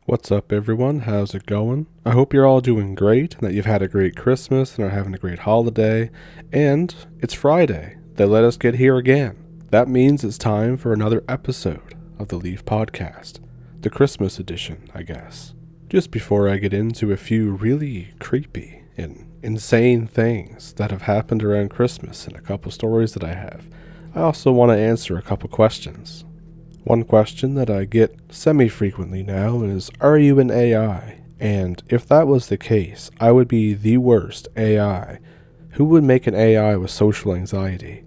What's up, everyone? How's it going? I hope you're all doing great and that you've had a great Christmas and are having a great holiday. And it's Friday. They let us get here again. That means it's time for another episode of the TheLeaf podcast. The Christmas edition, I guess. Just before I get into a few really creepy and insane things that have happened around Christmas and a couple stories that I have, I also want to answer a couple questions. One question that I get semi-frequently now is, are you an AI? And if that was the case, I would be the worst AI. Who would make an AI with social anxiety?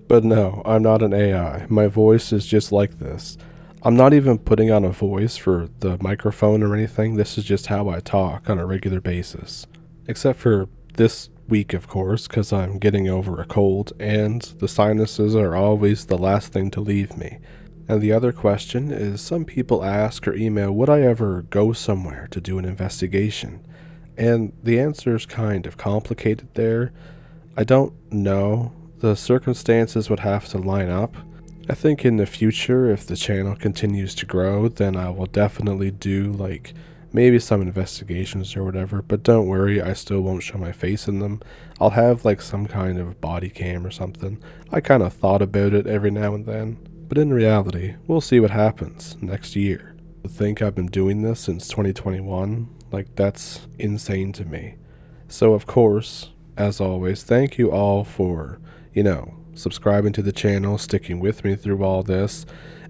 But no, I'm not an AI. My voice is just like this. I'm not even putting on a voice for the microphone or anything. This is just how I talk on a regular basis. Except for this week, of course, because I'm getting over a cold, and the sinuses are always the last thing to leave me. And the other question is, some people ask or email, would I ever go somewhere to do an investigation? And the answer is kind of complicated there. I don't know. The circumstances would have to line up. I think in the future, if the channel continues to grow, then I will definitely do maybe some investigations or whatever, but don't worry, I still won't show my face in them. I'll have some kind of body cam or something. I kind of thought about it every now and then. But in reality, we'll see what happens next year. To think I've been doing this since 2021, that's insane to me. So of course, as always, thank you all for, subscribing to the channel, sticking with me through all this,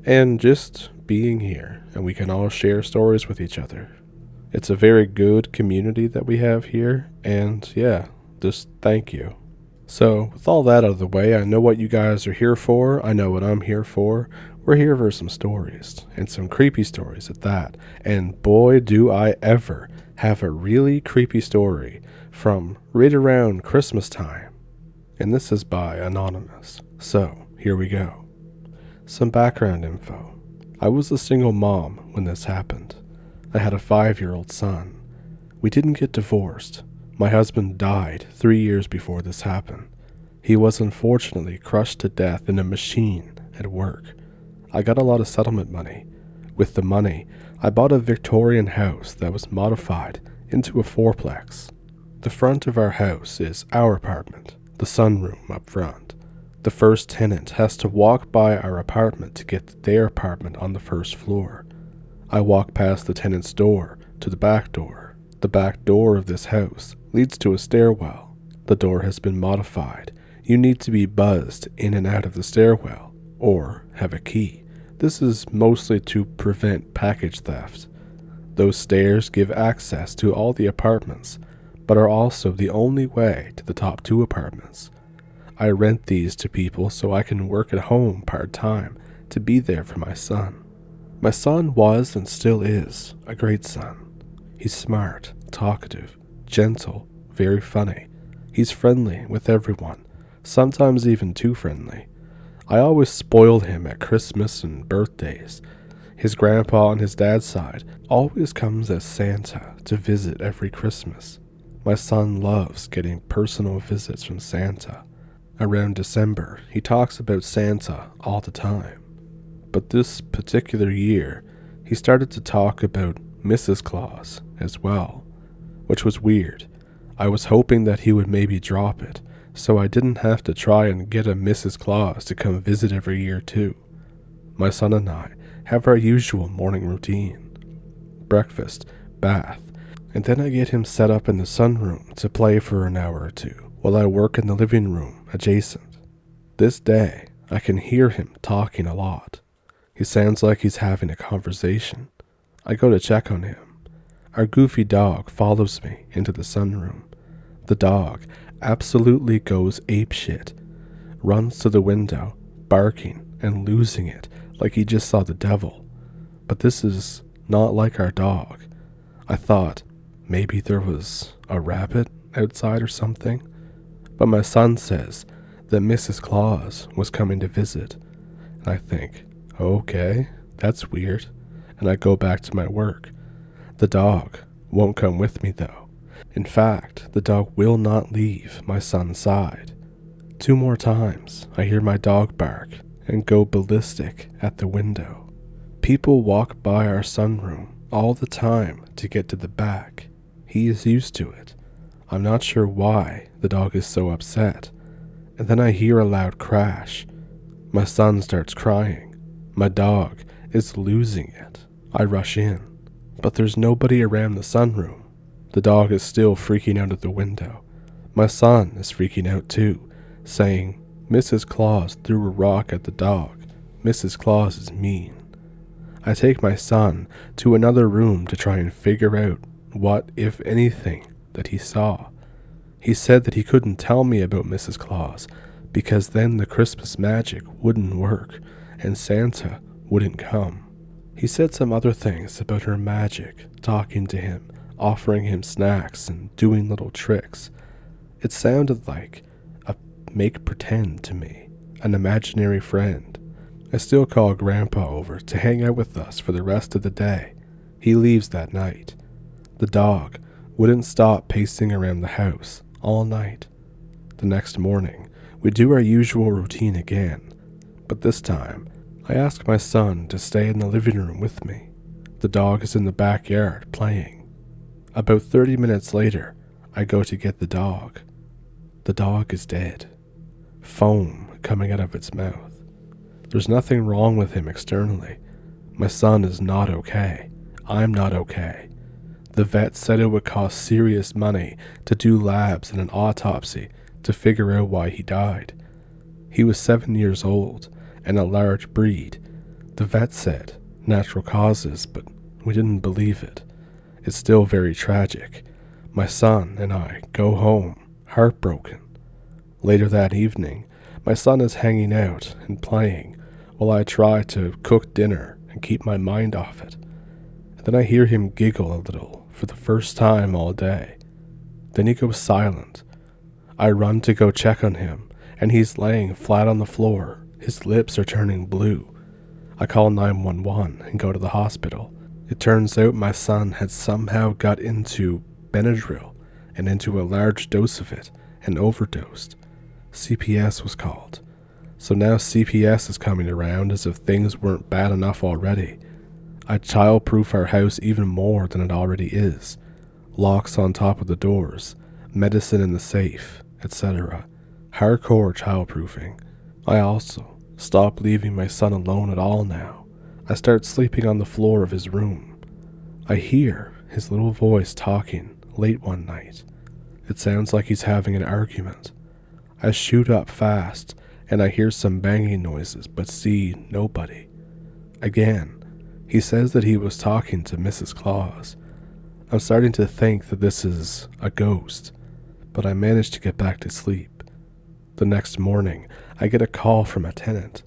and just being here, and we can all share stories with each other. It's a very good community that we have here, and yeah, just thank you. So, with all that out of the way, I know what you guys are here for. I know what I'm here for. We're here for some stories, and some creepy stories at that. And boy, do I ever have a really creepy story from right around Christmas time. And this is by Anonymous. So, here we go. Some background info. I was a single mom when this happened. I had a 5-year-old son. We didn't get divorced. My husband died 3 years before this happened. He was unfortunately crushed to death in a machine at work. I got a lot of settlement money. With the money, I bought a Victorian house that was modified into a fourplex. The front of our house is our apartment, the sunroom up front. The first tenant has to walk by our apartment to get to their apartment on the first floor. I walk past the tenant's door to the back door. The back door of this house leads to a stairwell. The door has been modified. You need to be buzzed in and out of the stairwell, or have a key. This is mostly to prevent package theft. Those stairs give access to all the apartments, but are also the only way to the top 2 apartments. I rent these to people so I can work at home part-time to be there for my son. My son was and still is a great son. He's smart, talkative, gentle, very funny. He's friendly with everyone, sometimes even too friendly. I always spoil him at Christmas and birthdays. His grandpa on his dad's side always comes as Santa to visit every Christmas. My son loves getting personal visits from Santa. Around December, he talks about Santa all the time. But this particular year, he started to talk about Mrs. Claus as well, which was weird. I was hoping that he would maybe drop it, so I didn't have to try and get a Mrs. Claus to come visit every year too. My son and I have our usual morning routine. Breakfast, bath, and then I get him set up in the sunroom to play for an hour or two while I work in the living room adjacent. This day, I can hear him talking a lot. He sounds like he's having a conversation. I go to check on him. Our goofy dog follows me into the sunroom. The dog absolutely goes apeshit, runs to the window, barking and losing it like he just saw the devil. But this is not like our dog. I thought maybe there was a rabbit outside or something. But my son says that Mrs. Claus was coming to visit. And I think, okay, that's weird. And I go back to my work. The dog won't come with me though. In fact, the dog will not leave my son's side. 2 more times, I hear my dog bark and go ballistic at the window. People walk by our sunroom all the time to get to the back. He is used to it. I'm not sure why the dog is so upset. And then I hear a loud crash. My son starts crying. My dog is losing it. I rush in, but there's nobody around the sunroom. The dog is still freaking out at the window. My son is freaking out too, saying, "Mrs. Claus threw a rock at the dog. Mrs. Claus is mean." I take my son to another room to try and figure out what, if anything, that he saw. He said that he couldn't tell me about Mrs. Claus because then the Christmas magic wouldn't work and Santa wouldn't come. He said some other things about her magic, talking to him, offering him snacks, and doing little tricks. It sounded like a make-pretend to me, an imaginary friend. I still call Grandpa over to hang out with us for the rest of the day. He leaves that night. The dog wouldn't stop pacing around the house all night. The next morning, we do our usual routine again, but this time, I ask my son to stay in the living room with me. The dog is in the backyard playing. About 30 minutes later, I go to get the dog. The dog is dead. Foam coming out of its mouth. There's nothing wrong with him externally. My son is not okay. I'm not okay. The vet said it would cost serious money to do labs and an autopsy to figure out why he died. He was 7 years old and a large breed. The vet said natural causes, but we didn't believe it. It's still very tragic. My son and I go home, heartbroken. Later that evening, my son is hanging out and playing while I try to cook dinner and keep my mind off it. And then I hear him giggle a little for the first time all day. Then he goes silent. I run to go check on him, and he's laying flat on the floor. His lips are turning blue. I call 911 and go to the hospital. It turns out my son had somehow got into Benadryl and into a large dose of it and overdosed. CPS was called. So now CPS is coming around as if things weren't bad enough already. I childproof our house even more than it already is. Locks on top of the doors, medicine in the safe, etc. Hardcore childproofing. I also stop leaving my son alone at all now. I start sleeping on the floor of his room. I hear his little voice talking late one night. It sounds like he's having an argument. I shoot up fast, and I hear some banging noises, but see nobody. Again, he says that he was talking to Mrs. Claus. I'm starting to think that this is a ghost, but I manage to get back to sleep. The next morning, I get a call from a tenant.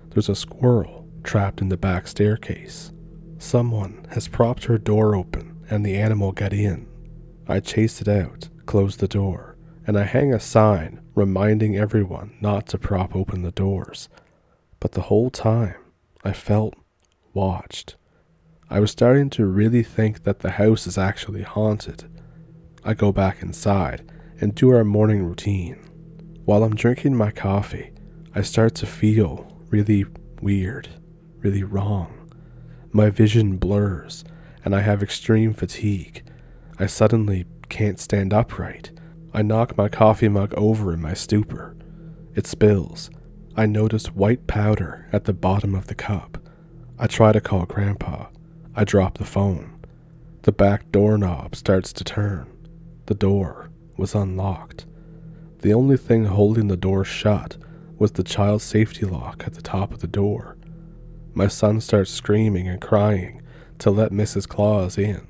There's a squirrel trapped in the back staircase. Someone has propped her door open, and the animal got in. I chase it out, close the door, and I hang a sign reminding everyone not to prop open the doors. But the whole time, I felt watched. I was starting to really think that the house is actually haunted. I go back inside and do our morning routine. While I'm drinking my coffee, I start to feel really weird, really wrong. My vision blurs, and I have extreme fatigue. I suddenly can't stand upright. I knock my coffee mug over in my stupor. It spills. I notice white powder at the bottom of the cup. I try to call Grandpa. I drop the phone. The back doorknob starts to turn. The door was unlocked. The only thing holding the door shut was the child safety lock at the top of the door. My son starts screaming and crying to let Mrs. Claus in.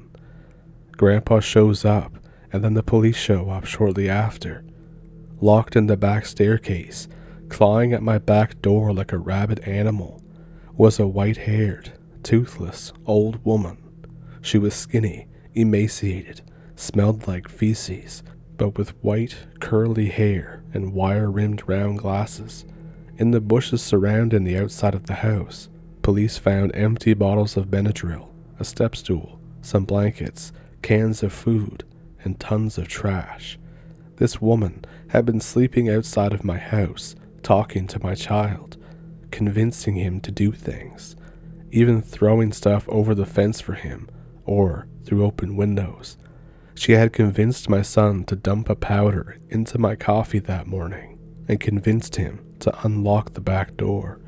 Grandpa shows up, and then the police show up shortly after. Locked in the back staircase, clawing at my back door like a rabid animal, was a white-haired, toothless old woman. She was skinny, emaciated, smelled like feces, but with white, curly hair and wire-rimmed round glasses. In the bushes surrounding the outside of the house, police found empty bottles of Benadryl, a step stool, some blankets, cans of food, and tons of trash. This woman had been sleeping outside of my house, talking to my child, convincing him to do things, even throwing stuff over the fence for him, or through open windows. She had convinced my son to dump a powder into my coffee that morning and convinced him to unlock the back door.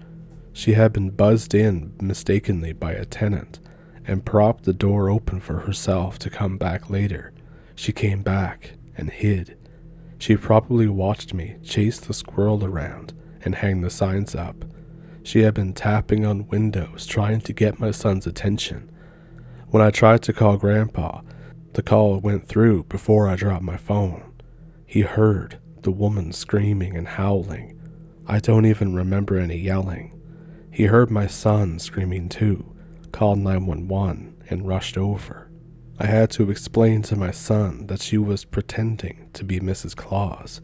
She had been buzzed in mistakenly by a tenant and propped the door open for herself to come back later. She came back and hid. She probably watched me chase the squirrel around and hang the signs up. She had been tapping on windows trying to get my son's attention. When I tried to call Grandpa, the call went through before I dropped my phone. He heard the woman screaming and howling. I don't even remember any yelling. He heard my son screaming too, called 911 and rushed over. I had to explain to my son that she was pretending to be Mrs. Claus,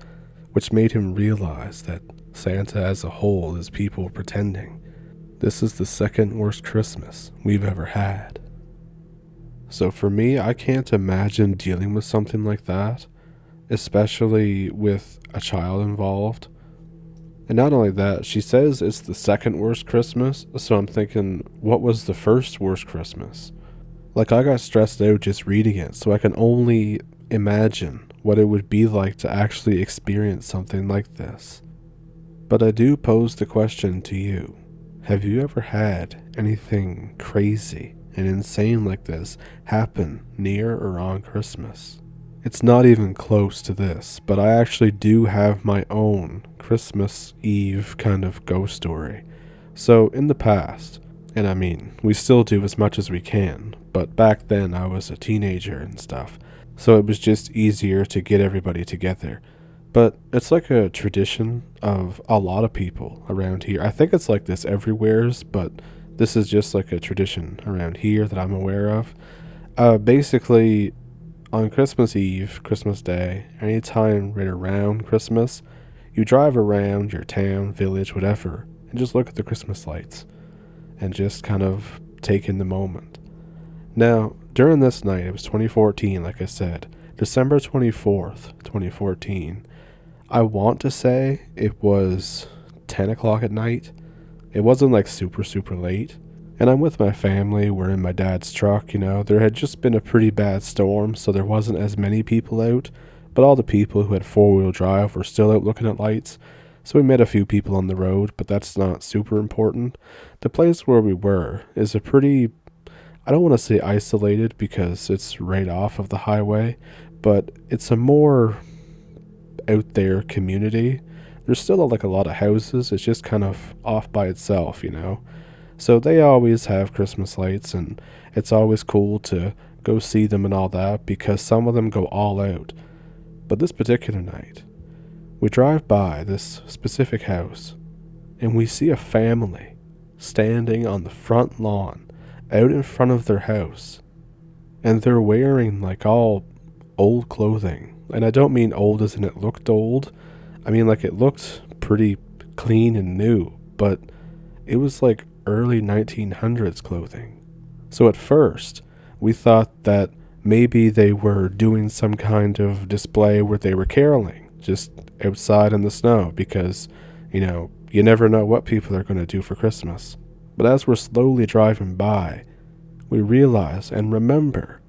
which made him realize that Santa as a whole is people pretending. This is the second worst Christmas we've ever had. So for me, I can't imagine dealing with something like that, especially with a child involved. And not only that, she says it's the second worst Christmas, so I'm thinking, what was the first worst Christmas? Like, I got stressed out just reading it, so I can only imagine what it would be like to actually experience something like this. But I do pose the question to you. Have you ever had anything crazy and insane like this happen near or on Christmas? It's not even close to this, but I actually do have my own Christmas Eve kind of ghost story. So in the past, and I mean, we still do as much as we can, but back then I was a teenager and stuff, so it was just easier to get everybody together. But it's like a tradition of a lot of people around here. I think it's like this everywheres, but this is just like a tradition around here that I'm aware of. Basically, on Christmas Eve, Christmas Day, anytime right around Christmas, you drive around your town, village, whatever, and just look at the Christmas lights and just kind of take in the moment. Now, during this night, it was 2014, like I said, December 24th, 2014. I want to say it was 10 o'clock at night. It wasn't like super late. And I'm with my family. We're in my dad's truck, There had just been a pretty bad storm, so there wasn't as many people out. But all the people who had four-wheel drive were still out looking at lights. So we met a few people on the road, but that's not super important. The place where we were is a pretty, I don't want to say isolated because it's right off of the highway, but it's a more out there community. There's still like a lot of houses. It's just kind of off by itself, So they always have Christmas lights, and it's always cool to go see them and all that because some of them go all out. But this particular night, we drive by this specific house, and we see a family standing on the front lawn out in front of their house, and they're wearing like all old clothing. And I don't mean old as in it looked old. I mean like it looked pretty clean and new, but it was like early 1900s clothing. So at first, we thought that maybe they were doing some kind of display where they were caroling, just outside in the snow, because, you never know what people are going to do for Christmas. But as we're slowly driving by, we realize and remember,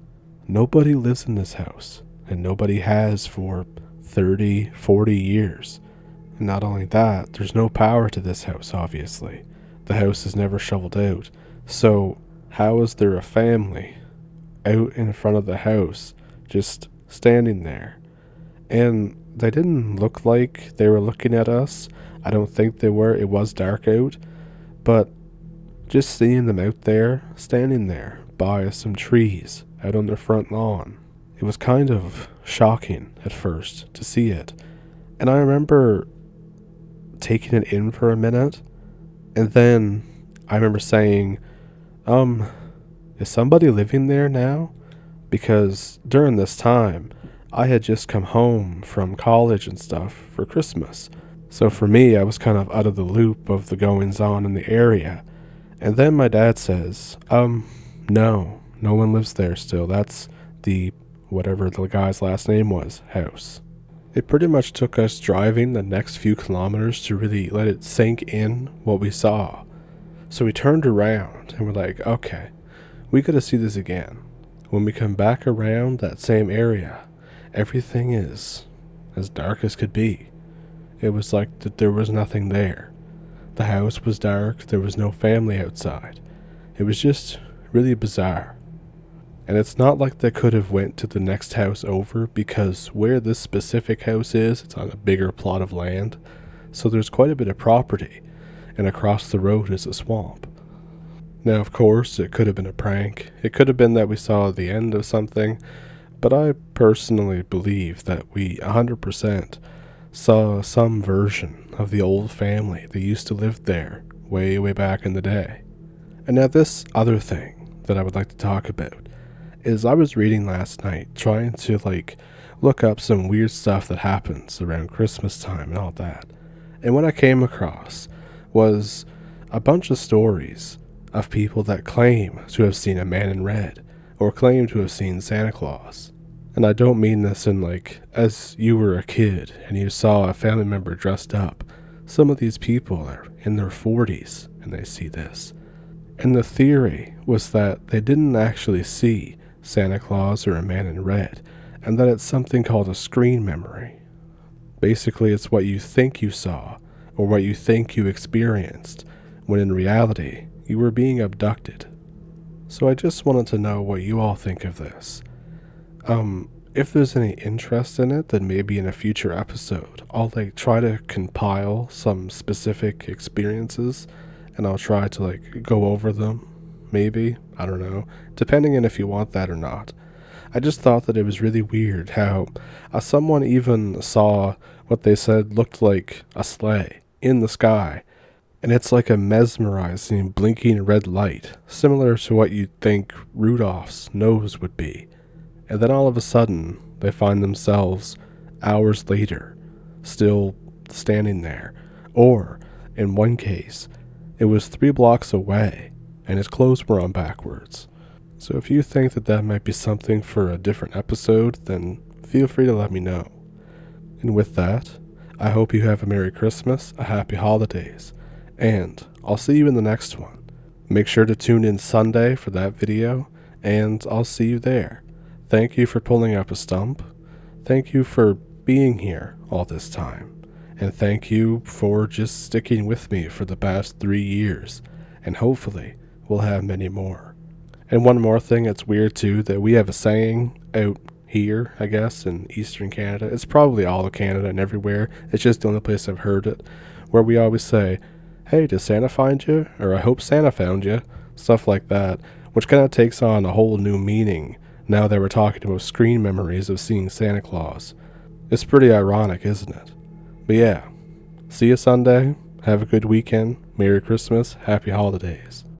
nobody lives in this house, and nobody has for 30, 40 years. And not only that, there's no power to this house, obviously. The house is never shoveled out. So how is there a family out in front of the house just standing there? And they didn't look like they were looking at us. I don't think they were. It was dark out. But just seeing them out there, standing there by some trees out on their front lawn, it was kind of shocking at first to see it. And I remember taking it in for a minute, and then I remember saying, is somebody living there now? Because during this time, I had just come home from college and stuff for Christmas. So for me, I was kind of out of the loop of the goings on in the area. And then my dad says, no one lives there still. That's the, whatever the guy's last name was, house. It pretty much took us driving the next few kilometers to really let it sink in what we saw. So we turned around and we're like, okay, we gotta see this again. when we come back around that same area, everything is as dark as could be. It was like that there was nothing there. The house was dark, there was no family outside. It was just really bizarre. And it's not like they could have went to the next house over, because where this specific house is, it's on a bigger plot of land. So there's quite a bit of property, and across the road is a swamp. Now, of course, it could have been a prank. It could have been that we saw the end of something, but I personally believe that we 100% saw some version of the old family that used to live there way, way back in the day. And now this other thing that I would like to talk about is I was reading last night trying to look up some weird stuff that happens around Christmas time and all that. And what I came across was a bunch of stories of people that claim to have seen a man in red or claim to have seen Santa Claus. And I don't mean this in as you were a kid and you saw a family member dressed up. Some of these people are in their 40s and they see this. And the theory was that they didn't actually see Santa Claus or a man in red, and that it's something called a screen memory. Basically, it's what you think you saw or what you think you experienced, when in reality, you were being abducted. So I just wanted to know what you all think of this. If there's any interest in it, then maybe in a future episode, I'll try to compile some specific experiences, and I'll try to go over them. Maybe, I don't know, depending on if you want that or not. I just thought that it was really weird how someone even saw what they said looked like a sleigh in the sky, and it's like a mesmerizing, blinking red light, similar to what you'd think Rudolph's nose would be. And then all of a sudden, they find themselves, hours later, still standing there. Or, in one case, it was 3 blocks away, and his clothes were on backwards. So if you think that that might be something for a different episode, then feel free to let me know. And with that, I hope you have a Merry Christmas, a Happy Holidays, and I'll see you in the next one. Make sure to tune in Sunday for that video, and I'll see you there. Thank you for pulling up a stump. Thank you for being here all this time. And thank you for just sticking with me for the past 3 years. And hopefully, we'll have many more. And one more thing, it's weird too, that we have a saying out here, I guess, in Eastern Canada. It's probably all of Canada and everywhere. It's just the only place I've heard it. Where we always say, hey, did Santa find you? Or I hope Santa found you. Stuff like that. Which kind of takes on a whole new meaning now that we're talking about screen memories of seeing Santa Claus. It's pretty ironic, isn't it? But yeah, see you Sunday. Have a good weekend. Merry Christmas. Happy Holidays.